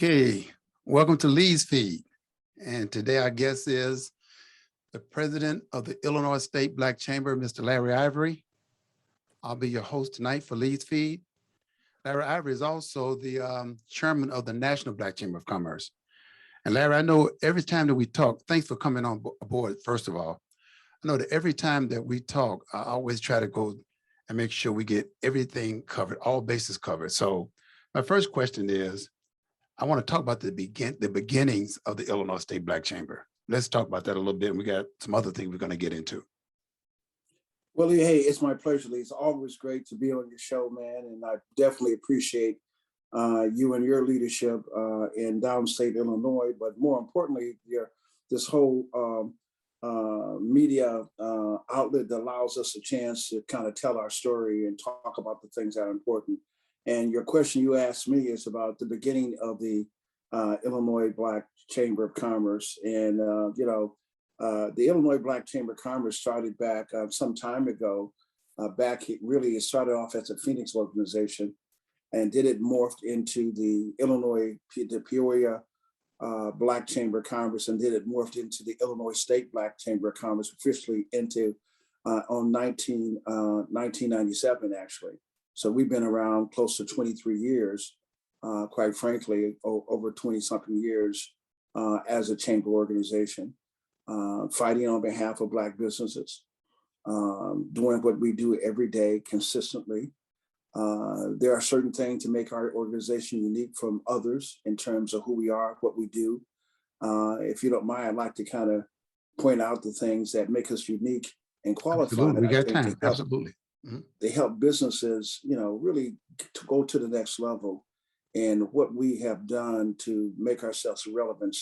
Okay, welcome to Lee's Feed. And today our guest is the president of the Illinois State Black Chamber, Mr. Larry Ivory. I'll be your host tonight for Lee's Feed. Larry Ivory is also the chairman of the National Black Chamber of Commerce. And Larry, I know every time that we talk, thanks for coming on board, first of all. I know that every time that we talk, I always try to go and make sure we get everything covered, all bases covered. So my first question is, I want to talk about the beginnings of the Illinois State Black Chamber. Let's talk about that a little bit. And we got some other things we're going to get into. Well, hey, it's my pleasure, Lee. It's always great to be on your show, man. And I definitely appreciate you and your leadership in downstate Illinois, but more importantly, this whole media outlet that allows us a chance to kind of tell our story and talk about the things that are important. And your question you asked me is about the beginning of the Illinois Black Chamber of Commerce. And, the Illinois Black Chamber of Commerce started back some time ago. It started off as a Phoenix organization, and then it morphed into the Peoria Black Chamber of Commerce, and then it morphed into the Illinois State Black Chamber of Commerce, officially into on 1997, actually. So we've been around close to 23 years, quite frankly, over 20 something years as a chamber organization, fighting on behalf of Black businesses, doing what we do every day consistently. There are certain things to make our organization unique from others in terms of who we are, what we do. If you don't mind, I'd like to kind of point out the things that make us unique and qualified. Absolutely. We got time. Absolutely. Mm-hmm. They help businesses, really to go to the next level. And what we have done to make ourselves relevant,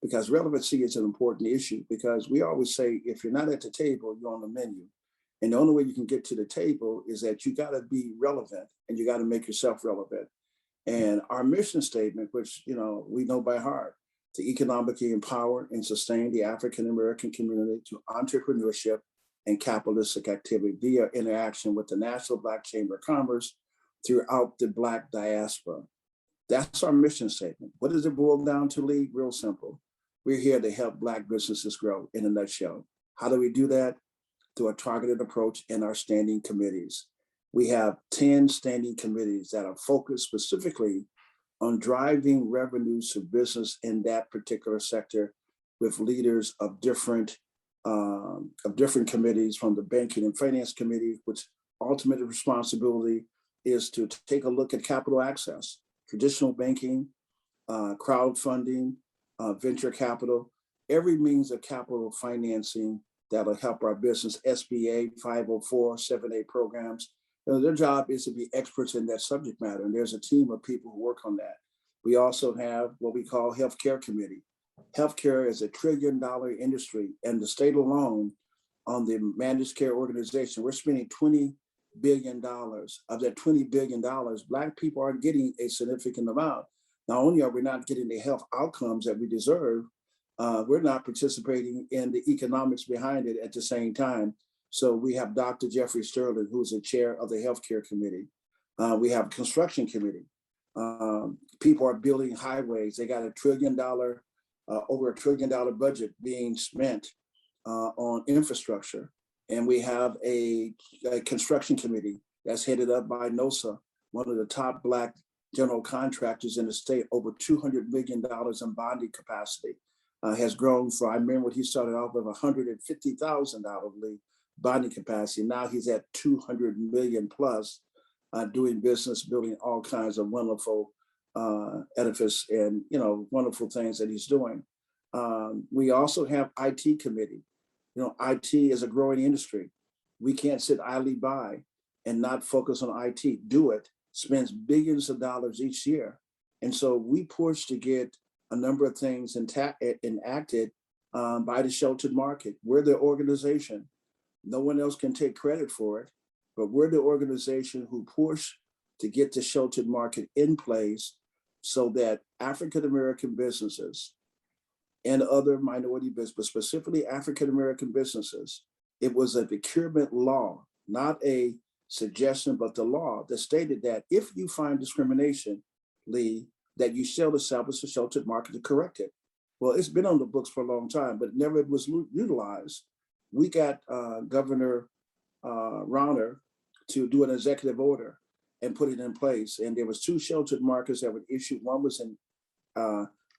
because relevancy is an important issue, because we always say, if you're not at the table, you're on the menu. And the only way you can get to the table is that you got to be relevant, and you got to make yourself relevant. And our mission statement, which, we know by heart, to economically empower and sustain the African-American community to entrepreneurship and capitalistic activity via interaction with the National Black Chamber of Commerce throughout the Black diaspora. That's our mission statement. What does it boil down to, Lee? Real simple. We're here to help Black businesses grow, in a nutshell. How do we do that? Through a targeted approach in our standing committees. We have 10 standing committees that are focused specifically on driving revenues to business in that particular sector, with leaders of different committees, from the Banking and Finance Committee, which ultimate responsibility is to take a look at capital access, traditional banking, crowdfunding, venture capital, every means of capital financing that'll help our business, SBA, 504, 7A programs. Their job is to be experts in that subject matter, and there's a team of people who work on that. We also have what we call Healthcare Committee. Healthcare is $1 trillion industry, and the state alone on the managed care organization, we're spending $20 billion. Of that $20 billion, Black people are getting a significant amount. Not only are we not getting the health outcomes that we deserve, we're not participating in the economics behind it at the same time. So we have Dr. Jeffrey Sterling, who's the chair of the Healthcare Committee. We have Construction Committee. People are building highways. They got over $1 trillion budget being spent on infrastructure. And we have a construction committee that's headed up by NOSA, one of the top Black general contractors in the state, over $200 million in bonding capacity, has grown from, I remember when he started off with $150,000 bonding capacity. Now he's at 200 million plus, doing business, building all kinds of wonderful edifice and, wonderful things that he's doing. We also have IT committee. IT is a growing industry. We can't sit idly by and not focus on IT. Do it. Spends billions of dollars each year. And so we push to get a number of things enacted by the sheltered market. We're the organization. No one else can take credit for it, but we're the organization who push to get the sheltered market in place so that African-American businesses and other minority businesses, but specifically African-American businesses, it was a procurement law, not a suggestion, but the law that stated that if you find discrimination, Lee, that you shall establish a sheltered market to correct it. Well, it's been on the books for a long time, but it never was utilized. We got Governor Rauner to do an executive order and put it in place. And there was two sheltered markets that were issued. One was in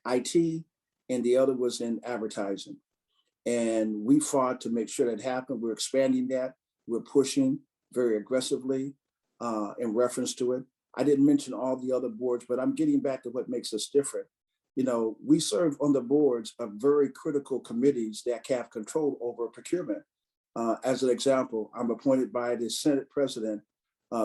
IT and the other was in advertising. And we fought to make sure that happened. We're expanding that. We're pushing very aggressively in reference to it. I didn't mention all the other boards, but I'm getting back to what makes us different. You know, we serve on the boards of very critical committees that have control over procurement. As an example, I'm appointed by the Senate President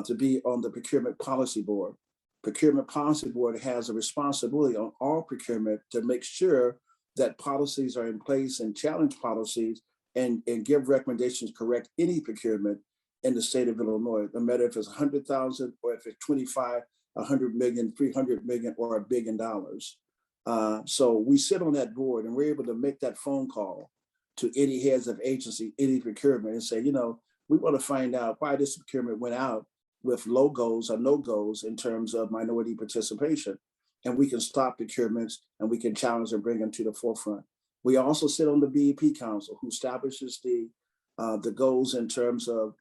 to be on the Procurement Policy Board. Procurement Policy Board has a responsibility on all procurement to make sure that policies are in place and challenge policies and give recommendations to correct any procurement in the state of Illinois, no matter if it's 100,000 or if it's 25, 100 million, 300 million, or $1 billion. So we sit on that board and we're able to make that phone call to any heads of agency, any procurement, and say, you know, we want to find out why this procurement went out with low goals or no goals in terms of minority participation. And we can stop procurements and we can challenge and bring them to the forefront. We also sit on the BEP Council, who establishes the goals in terms of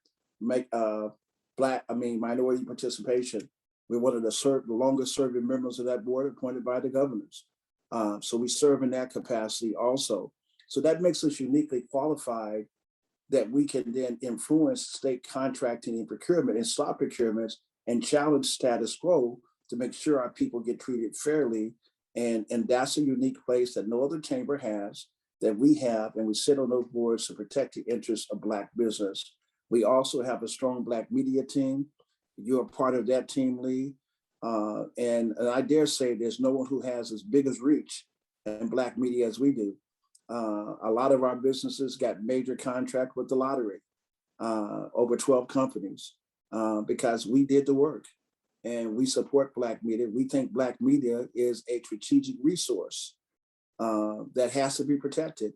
minority participation. We're one of the longest serving members of that board, appointed by the governors. So we serve in that capacity also. So that makes us uniquely qualified that we can then influence state contracting and procurement and stop procurements and challenge status quo to make sure our people get treated fairly. And that's a unique place that no other chamber has, that we have, and we sit on those boards to protect the interests of Black business. We also have a strong Black media team. You're a part of that team, Lee. And I dare say there's no one who has as big as reach in Black media as we do. A lot of our businesses got major contract with the lottery, over 12 companies, because we did the work and we support Black media. We think Black media is a strategic resource that has to be protected.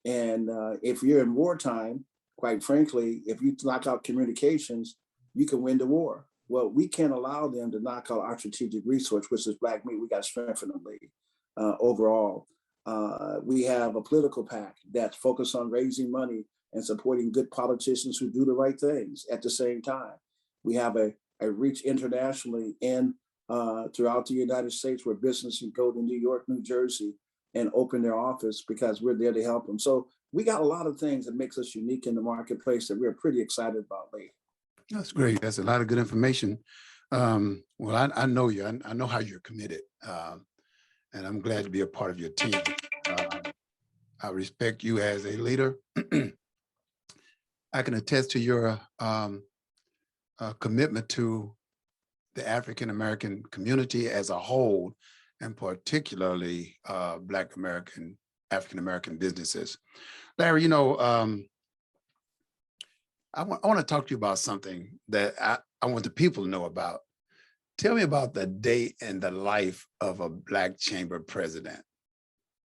And if you're in wartime, quite frankly, if you knock out communications, you can win the war. Well, we can't allow them to knock out our strategic resource, which is Black media. We got to strengthen them, Lee, overall. We have a political PAC that's focused on raising money and supporting good politicians who do the right things at the same time. We have a reach internationally and throughout the United States, where businesses can go to New York, New Jersey, and open their office because we're there to help them. So we got a lot of things that makes us unique in the marketplace that we're pretty excited about, Lee. That's great. That's a lot of good information. Well, I know you. I know how you're committed, and I'm glad to be a part of your team. I respect you as a leader. I can attest to your commitment to the African-American community as a whole, and particularly African-American businesses. Larry, you know, I want to talk to you about something that I want the people to know about. Tell me about the day and the life of a Black Chamber president.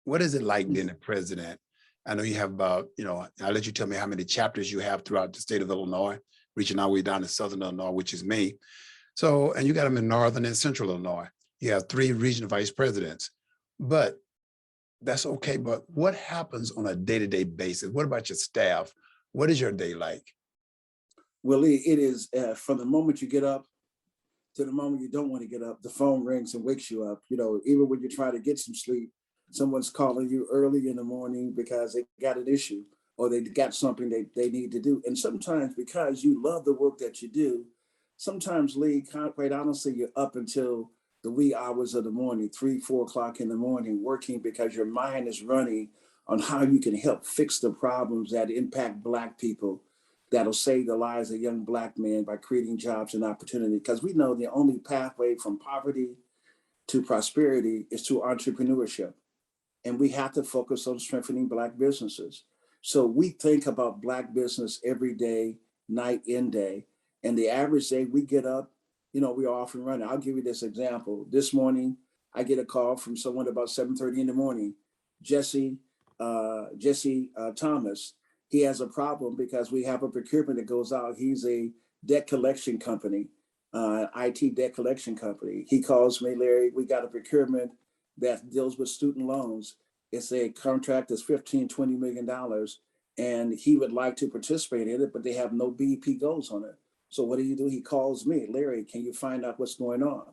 What is it like being a president? I know you have about, you know, I'll let you tell me how many chapters you have throughout the state of Illinois, reaching all the way down to Southern Illinois, which is me. So, and you got them in Northern and Central Illinois. You have 3 regional vice presidents, but that's okay. But what happens on a day-to-day basis? What about your staff? What is your day like? Well, Lee, it is from the moment you get up to the moment you don't want to get up, the phone rings and wakes you up. You know, even when you try to get some sleep, someone's calling you early in the morning because they got an issue or they got something they need to do. And sometimes because you love the work that you do, sometimes, Lee, quite honestly, you're up until the wee hours of the morning, 3, 4 o'clock in the morning, working because your mind is running on how you can help fix the problems that impact Black people, that'll save the lives of young Black men by creating jobs and opportunity. Because we know the only pathway from poverty to prosperity is through entrepreneurship. And we have to focus on strengthening Black businesses. So we think about Black business every day, night and day. And the average day we get up, you know, we're off and running. I'll give you this example. This morning, I get a call from someone about 7:30 in the morning, Jesse Thomas. He has a problem because we have a procurement that goes out. He's a debt collection company. IT debt collection company. He calls me, Larry, we got a procurement that deals with student loans. It's a contract that's $15-20 million, and he would like to participate in it, but they have no BEP goals on it. So what do? He calls me, Larry, can you find out what's going on?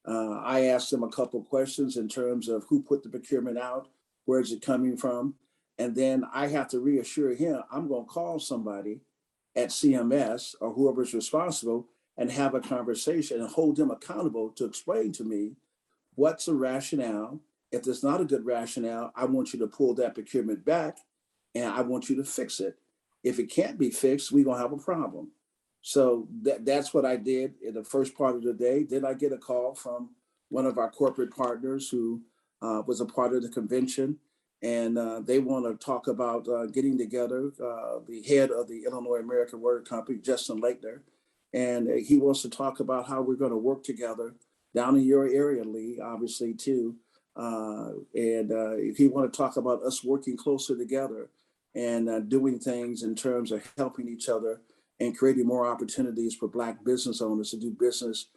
I asked him a couple of questions in terms of who put the procurement out, where's it coming from? And then I have to reassure him, I'm going to call somebody at CMS or whoever's responsible and have a conversation and hold them accountable to explain to me what's the rationale. If there's not a good rationale, I want you to pull that procurement back and I want you to fix it. If it can't be fixed, we're going to have a problem. So that's what I did in the first part of the day. Then I get a call from one of our corporate partners who was a part of the convention, and they want to talk about getting together, the head of the Illinois American Water Company, Justin Lakener, and he wants to talk about how we're going to work together down in your area, Lee, obviously too. And he want to talk about us working closer together and doing things in terms of helping each other and creating more opportunities for Black business owners to do business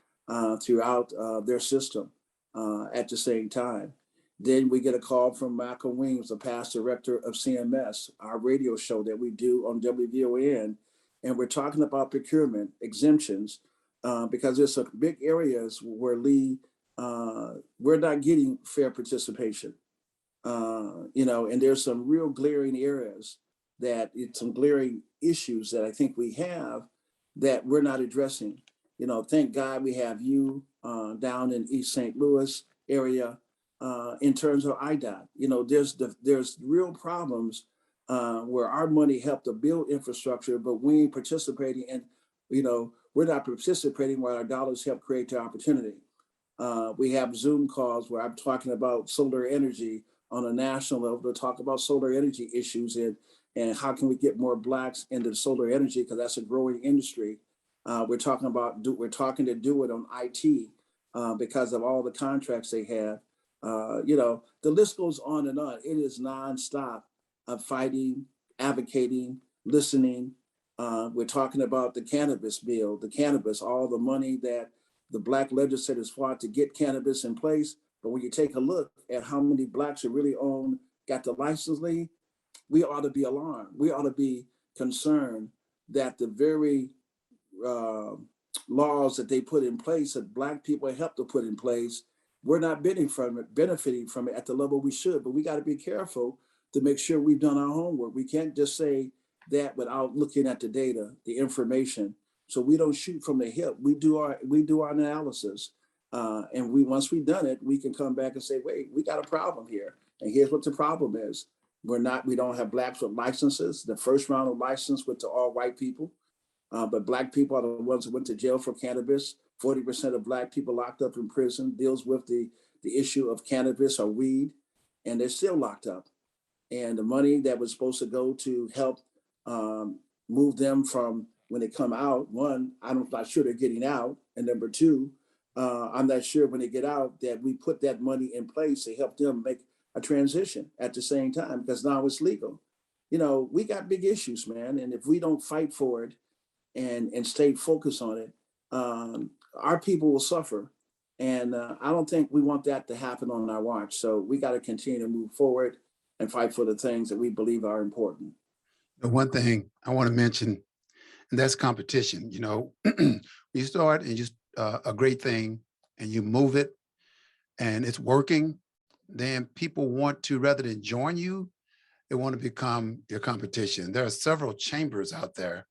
throughout their system at the same time. Then we get a call from Malcolm Weems, the past director of CMS, our radio show that we do on WVON. And we're talking about procurement exemptions because there's some big areas where we're not getting fair participation. And there's some real glaring areas some glaring issues that I think we have that we're not addressing. Thank God we have you down in East St. Louis area in terms of IDOT. There's real problems where our money helped to build infrastructure, but we ain't participating and, we're not participating while our dollars help create the opportunity. We have Zoom calls where I'm talking about solar energy on a national level to talk about solar energy issues and how can we get more Blacks into solar energy because that's a growing industry. We're talking to do it on IT because of all the contracts they have. The list goes on and on. It is nonstop of fighting, advocating, listening. We're talking about the cannabis bill, all the money that the Black legislators fought to get cannabis in place. But when you take a look at how many Blacks are really got the license, Lee, we ought to be alarmed. We ought to be concerned that the very laws that they put in place that Black people helped to put in place, we're not benefiting from it at the level we should. But we got to be careful to make sure we've done our homework. We can't just say that without looking at the data, the information. So we don't shoot from the hip. We do our analysis, and once we've done it, we can come back and say, wait, we got a problem here, and here's what the problem is. We don't have Blacks with licenses. The first round of license went to all white people, but Black people are the ones who went to jail for cannabis. 40% of Black people locked up in prison deals with the issue of cannabis or weed, and they're still locked up. And the money that was supposed to go to help move them from when they come out, one, I'm not sure they're getting out. And number two, I'm not sure when they get out that we put that money in place to help them make a transition at the same time, because now it's legal. We got big issues, man. And if we don't fight for it and stay focused on it, our people will suffer. And I don't think we want that to happen on our watch. So we got to continue to move forward and fight for the things that we believe are important. The one thing I want to mention, and that's competition. You start and just a great thing and you move it and it's working, then people want to, rather than join you, they want to become your competition. There are several chambers out there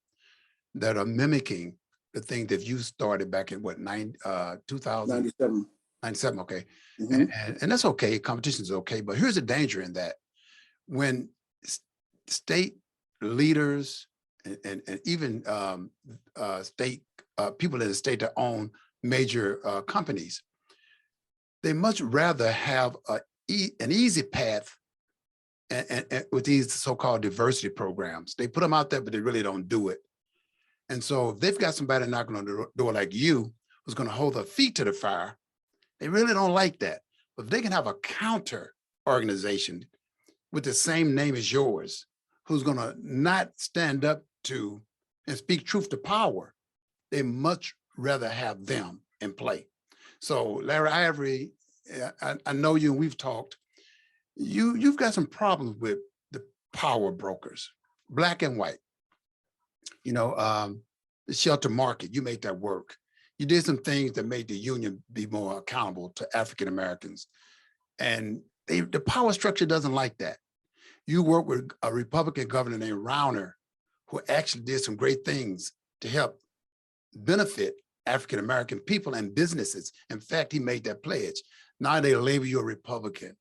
that are mimicking the thing that you started back in 2097. 97, okay. Mm-hmm. And that's okay, competition is okay, but here's the danger in that. When state leaders and even state people in the state that own major companies, they much rather have an easy path and with these so-called diversity programs. They put them out there, but they really don't do it. And so if they've got somebody knocking on the door like you, who's going to hold their feet to the fire, they really don't like that. But if they can have a counter organization with the same name as yours, who's going to not stand up to and speak truth to power, they much rather have them in play. So Larry Ivory, I know you and we've talked. You've got some problems with the power brokers, black and white. You know, the shelter market, you made that work. You did some things that made the union be more accountable to African Americans. And the power structure doesn't like that. You work with a Republican governor named Rauner, who actually did some great things to help benefit African American people and businesses. In fact, he made that pledge. Now they label you a Republican.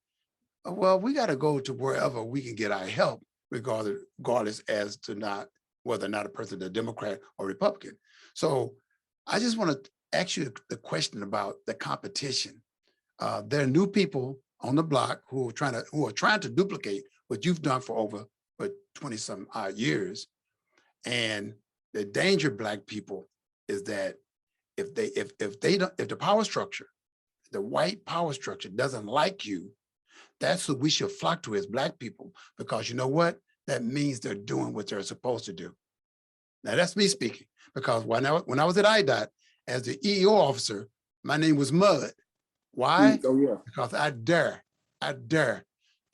Well, we got to go to wherever we can get our help, regardless as to not whether or not a person is a Democrat or Republican. So I just want to ask you the question about the competition. There are new people on the block who are trying to duplicate what you've done for over 20-some odd years. And the danger of Black people is that if the power structure, the white power structure doesn't like you, that's what we should flock to as Black people, because you know what? That means they're doing what they're supposed to do. Now that's me speaking, because when I was at IDOT as the EEO officer, my name was Mud. Why? Oh, yeah. Because I dare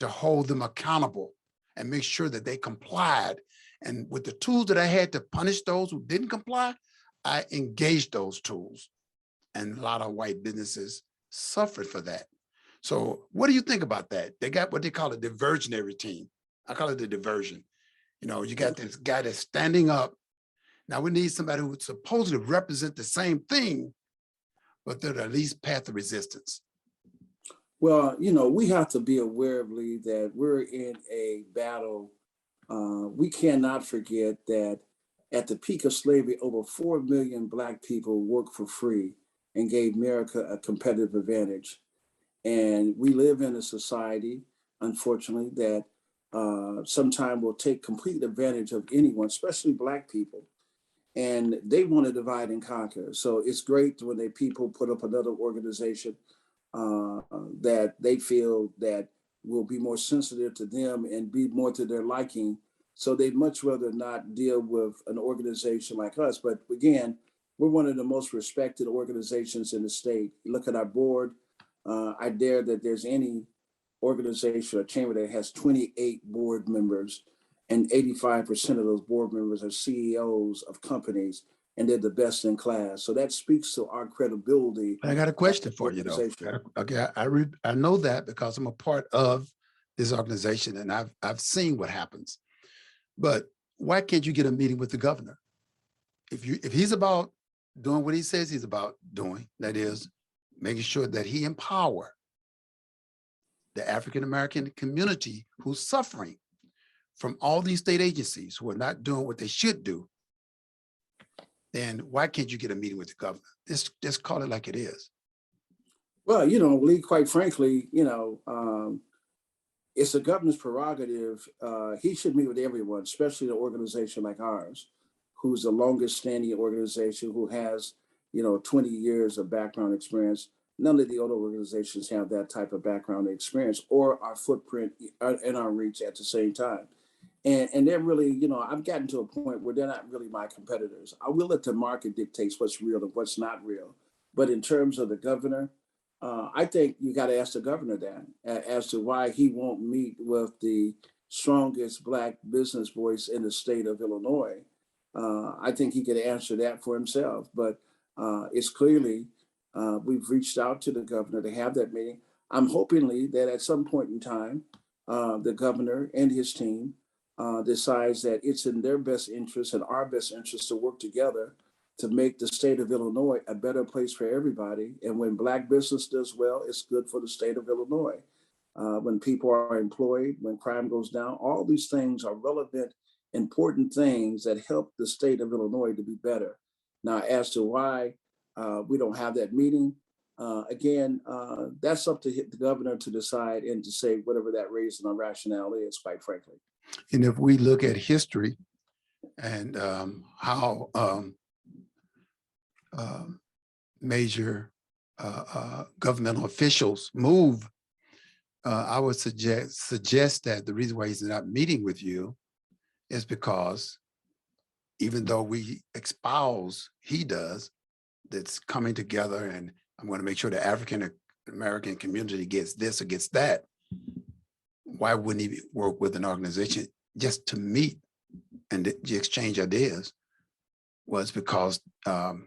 to hold them accountable and make sure that they complied. And with the tools that I had to punish those who didn't comply, I engaged those tools. And a lot of white businesses suffered for that. So what do you think about that? They got what they call a diversionary team. I call it the diversion. You know, you got this guy that's standing up. Now we need somebody who would supposedly represent the same thing, but they're the least path of resistance. Well, you know, we have to be aware of, Lee, that we're in a battle. We cannot forget that at the peak of slavery, over 4 million Black people worked for free and gave America a competitive advantage. And we live in a society, unfortunately, that sometimes will take complete advantage of anyone, especially Black people. And they want to divide and conquer. So it's great when people put up another organization that they feel that will be more sensitive to them and be more to their liking. So they'd much rather not deal with an organization like us. But again, we're one of the most respected organizations in the state. You look at our board. I dare that there's any organization or chamber that has 28 board members, and 85% of those board members are CEOs of companies, and they're the best in class. So that speaks to our credibility. I got a question for you though. Okay, I know that because I'm a part of this organization and I've seen what happens. But why can't you get a meeting with the governor? If he's about doing what he says he's about doing, that is making sure that he empower the African-American community who's suffering from all these state agencies who are not doing what they should do, then why can't you get a meeting with the governor? Just call it like it is. Well, you know, Lee, quite frankly, you know, it's the governor's prerogative. He should meet with everyone, especially an organization like ours, who's the longest standing organization, who has, you know, 20 years of background experience. None of the other organizations have that type of background experience or our footprint and our reach at the same time. And they're really, you know, I've gotten to a point where they're not really my competitors. I will let the market dictate what's real and what's not real. But in terms of the governor, I think you got to ask the governor that as to why he won't meet with the strongest Black business voice in the state of Illinois. I think he could answer that for himself. But it's clearly we've reached out to the governor to have that meeting. I'm hopingly that at some point in time, the governor and his team decides that it's in their best interest and our best interest to work together to make the state of Illinois a better place for everybody. And when Black business does well, it's good for the state of Illinois. When people are employed, when crime goes down, all these things are relevant, important things that help the state of Illinois to be better. Now, as to why we don't have that meeting, again, that's up to the governor to decide and to say whatever that reason or rationale is, quite frankly. And if we look at history and how major governmental officials move, I would suggest that the reason why he's not meeting with you is because even though we espouse, he does, that's coming together, and I'm going to make sure the African American community gets this or gets that, why wouldn't he work with an organization just to meet and exchange ideas? Was because the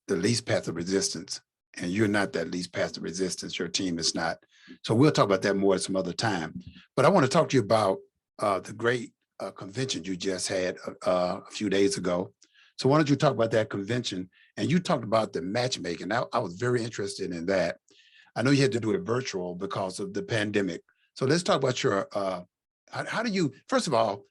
least path of resistance, and you're not that least path of resistance, your team is not. So we'll talk about that more at some other time. But I want to talk to you about the great convention you just had a few days ago. So why don't you talk about that convention? And you talked about the matchmaking. I was very interested in that. I know you had to do it virtual because of the pandemic. So let's talk about your, how do you, first of all,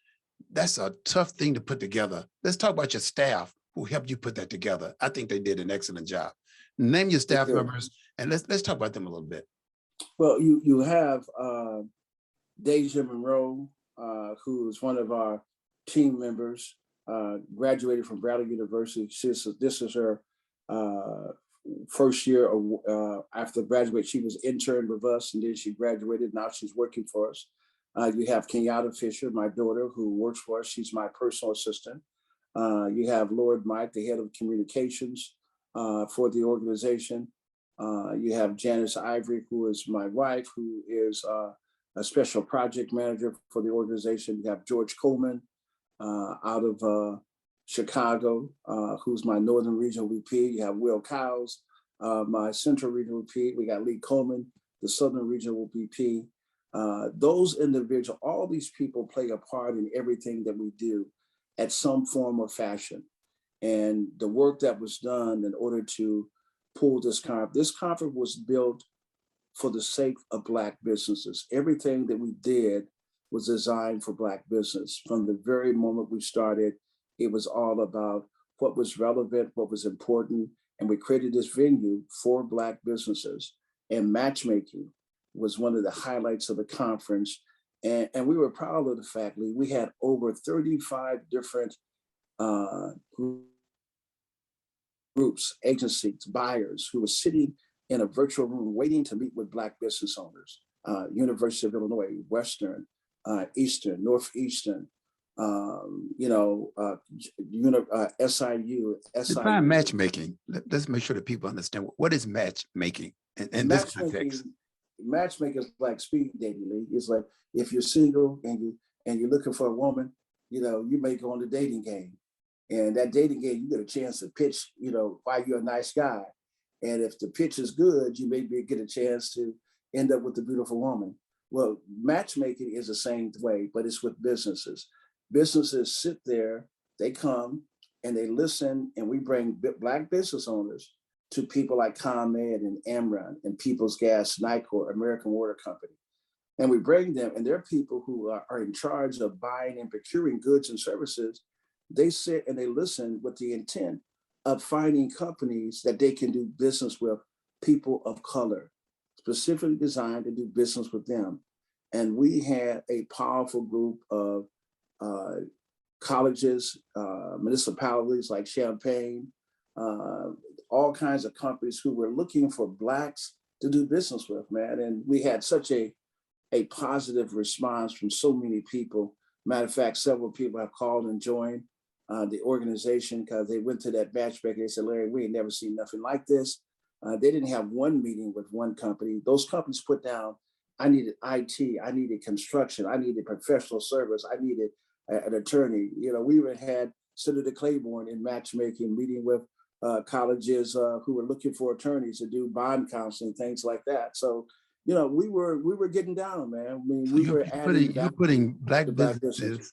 that's a tough thing to put together. Let's talk about your staff who helped you put that together. I think they did an excellent job. Name your staff members and let's talk about them a little bit. Well, you have Deja Monroe, who is one of our team members, graduated from Bradley University. This is her first year after graduate. She was interned with us, and then she graduated. Now she's working for us. You have Kenyatta Fisher, my daughter, who works for us. She's my personal assistant. You have Lord Mike, the head of communications for the organization. You have Janice Ivory, who is my wife, who is a special project manager for the organization. You have George Coleman out of Chicago, who's my Northern Regional VP. You have Will Cowles, my Central Regional VP. We got Lee Coleman, the Southern Regional VP. Those individuals, all these people play a part in everything that we do at some form or fashion. And the work that was done in order to pull this conference was built for the sake of Black businesses. Everything that we did was designed for Black business. From the very moment we started, it was all about what was relevant, what was important, and we created this venue for Black businesses. And matchmaking was one of the highlights of the conference. And we were proud of the fact that we had over 35 different groups, agencies, buyers who were sitting in a virtual room waiting to meet with Black business owners. University of Illinois, Western, Eastern, Northeastern, SIU. Define matchmaking. Let's make sure that people understand what is matchmaking in this context. Matchmaking is like speed dating. It's like if you're single and you're looking for a woman, you may go on the dating game. And that dating game, you get a chance to pitch, why you're a nice guy. And if the pitch is good, you maybe get a chance to end up with a beautiful woman. Well, matchmaking is the same way, but it's with businesses. Businesses sit there, they come and they listen, and we bring Black business owners to people like ComEd and Amron and People's Gas, Nicor, American Water Company. And we bring them, and they're people who are in charge of buying and procuring goods and services. They sit and they listen with the intent of finding companies that they can do business with, people of color, specifically designed to do business with them. And we had a powerful group of colleges, municipalities like Champaign, all kinds of companies who were looking for Blacks to do business with, man. And we had such a positive response from so many people. Matter of fact, several people have called and joined the organization because they went to that matchmaking. They said, Larry, we ain't never seen nothing like this. They didn't have one meeting with one company. Those companies put down, I needed IT, I needed construction, I needed professional service, I needed an attorney. We even had Senator Claiborne in matchmaking, meeting with colleges who were looking for attorneys to do bond counseling, things like that. So, we were getting down, man. I mean, you're putting Black businesses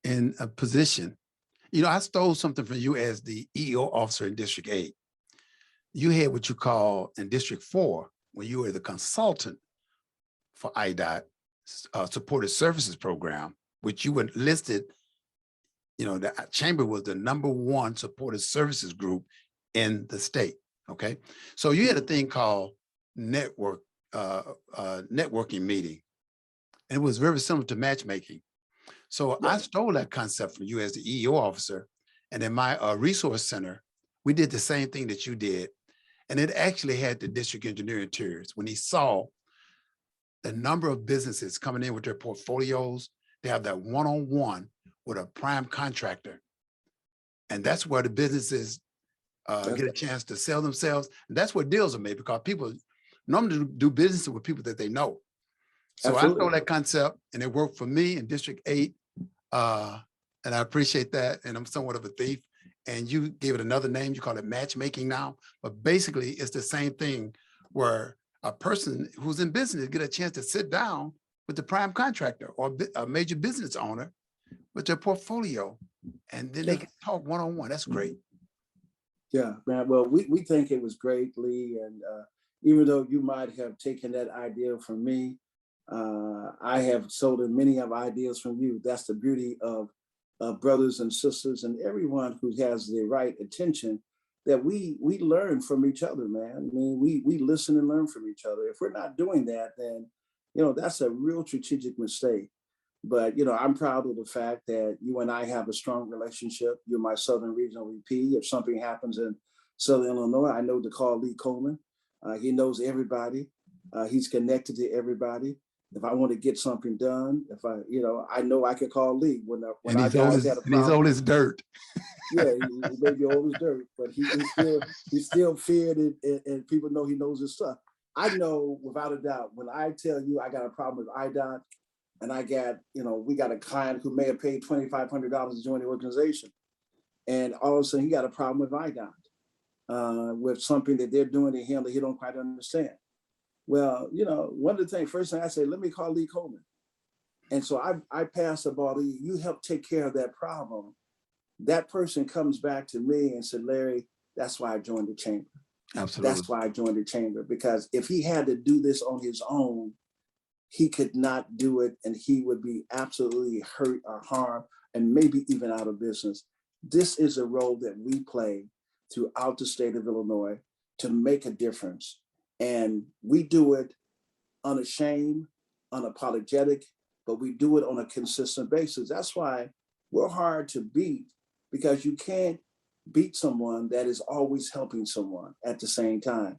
in a position. I stole something from you as the EO officer in District 8. You had what you call in District 4, when you were the consultant for IDOT Supported Services Program, which you were listed, the chamber was the #1 supported services group in the state, okay? So you had a thing called networking meeting, and it was very similar to matchmaking. So I stole that concept from you as the EEO officer, and in my resource center, we did the same thing that you did. And it actually had the district engineer in tears when he saw the number of businesses coming in with their portfolios. They have that one-on-one with a prime contractor. And that's where the businesses get a chance to sell themselves. And that's where deals are made, because people normally do business with people that they know. So I know that concept, and it worked for me in District 8. And I appreciate that. And I'm somewhat of a thief. And you gave it another name. You call it matchmaking now. But basically, it's the same thing, where a person who's in business get a chance to sit down with the prime contractor or a major business owner with their portfolio, and then they can talk one-on-one. That's great. Yeah, man. Well, we think it was great, Lee. And even though you might have taken that idea from me, I have stolen many of ideas from you. That's the beauty of brothers and sisters and everyone who has the right attention, that we learn from each other, man. I mean, we listen and learn from each other. If we're not doing that, then, that's a real strategic mistake. But, I'm proud of the fact that you and I have a strong relationship. You're my Southern Regional VP. If something happens in Southern Illinois, I know to call Lee Coleman. He knows everybody. He's connected to everybody. If I want to get something done, if I know I can call Lee when our guys had a problem. And he's old as dirt. Yeah, he may be old as dirt, but he's still feared, and people know he knows his stuff. I know without a doubt, when I tell you I got a problem with IDOT, and I got, we got a client who may have paid $2,500 to join the organization, and all of a sudden he got a problem with IDOT, with something that they're doing to him that he don't quite understand. Well, one of the things, first thing I say, let me call Lee Coleman. And so I pass the ball to you. You help take care of that problem. That person comes back to me and said, Larry, that's why I joined the chamber. Absolutely. That's why I joined the chamber, because if he had to do this on his own, he could not do it, and he would be absolutely hurt or harmed and maybe even out of business. This is a role that we play throughout the state of Illinois to make a difference. And we do it unashamed, unapologetic, but we do it on a consistent basis. That's why we're hard to beat, because you can't beat someone that is always helping someone at the same time.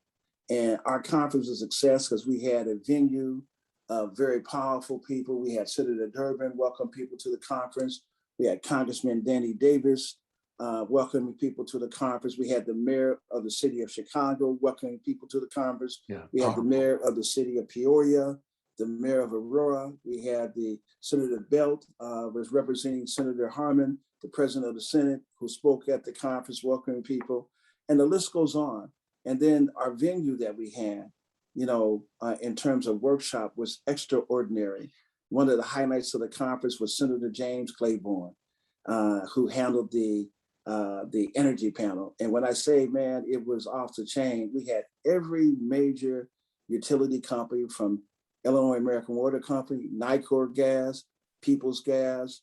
And our conference was a success because we had a venue of very powerful people. We had Senator Durbin welcome people to the conference. We had Congressman Danny Davis welcoming people to the conference. We had the mayor of the city of Chicago welcoming people to the conference. Yeah. We had the mayor of the city of Peoria, the mayor of Aurora. We had the Senator Belt was representing Senator Harmon, the president of the Senate, who spoke at the conference welcoming people. And the list goes on. And then our venue that we had, in terms of workshop, was extraordinary. One of the highlights of the conference was Senator James Claiborne, who handled the energy panel. And when I say, man, it was off the chain, we had every major utility company, from Illinois American Water Company, Nicor Gas, Peoples Gas,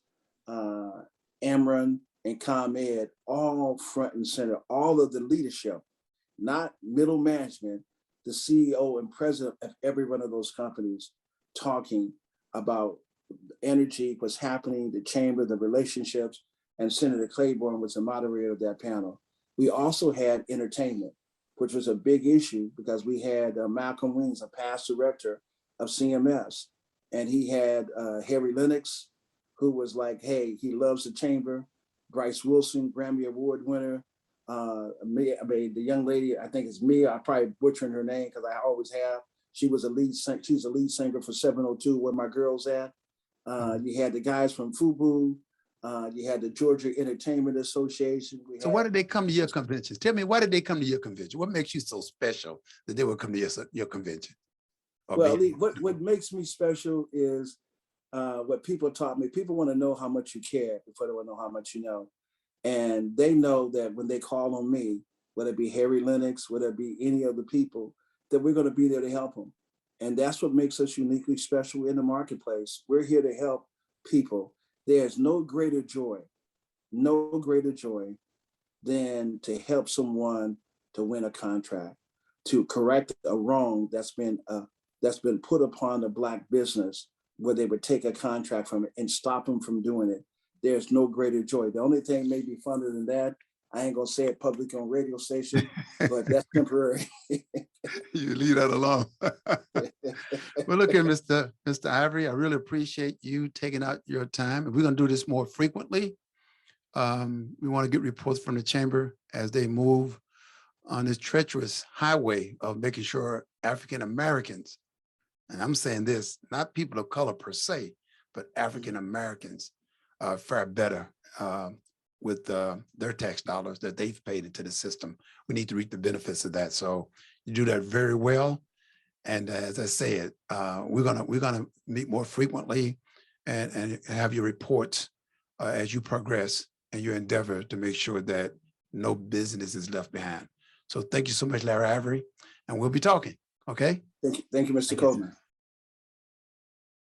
Ameren, and ComEd, all front and center, all of the leadership, not middle management, the CEO and president of every one of those companies, talking about energy, what's happening, the chamber, the relationships, and Senator Claiborne was the moderator of that panel. We also had entertainment, which was a big issue because we had Malcolm Wings, a past director of CMS, and he had Harry Lennox, who was like, hey, he loves the chamber. Bryce Wilson, Grammy Award winner. The young lady, I think it's Mia, I'm probably butchering her name because I always have. She was she's a lead singer for 702, Where My Girl's At. You had the guys from FUBU. You had the Georgia Entertainment Association. So why did they come to your conventions? Tell me, why did they come to your convention? What makes you so special that they would come to your convention? Well, Lee, what makes me special is what people taught me. People want to know how much you care before they want to know how much you know. And they know that when they call on me, whether it be Harry Lennox, whether it be any of the people, that we're going to be there to help them. And that's what makes us uniquely special in the marketplace. We're here to help people. There's no greater joy than to help someone to win a contract, to correct a wrong that's been put upon the Black business, where they would take a contract from it and stop them from doing it. There's no greater joy. The only thing may be funner than that, I ain't gonna say it publicly on radio station, but that's temporary. You leave that alone. Well, look here, Mr. Ivory, I really appreciate you taking out your time. We're gonna do this more frequently. We want to get reports from the chamber as they move on this treacherous highway of making sure African Americans, and I'm saying this, not people of color per se, but African Americans fare better with their tax dollars that they've paid into the system. We need to reap the benefits of that. So you do that very well. And as I said, we're gonna meet more frequently and have your reports as you progress and your endeavor to make sure that no business is left behind. So thank you so much, Larry Ivory, and we'll be talking. Okay. Thank you, Mr. Coleman.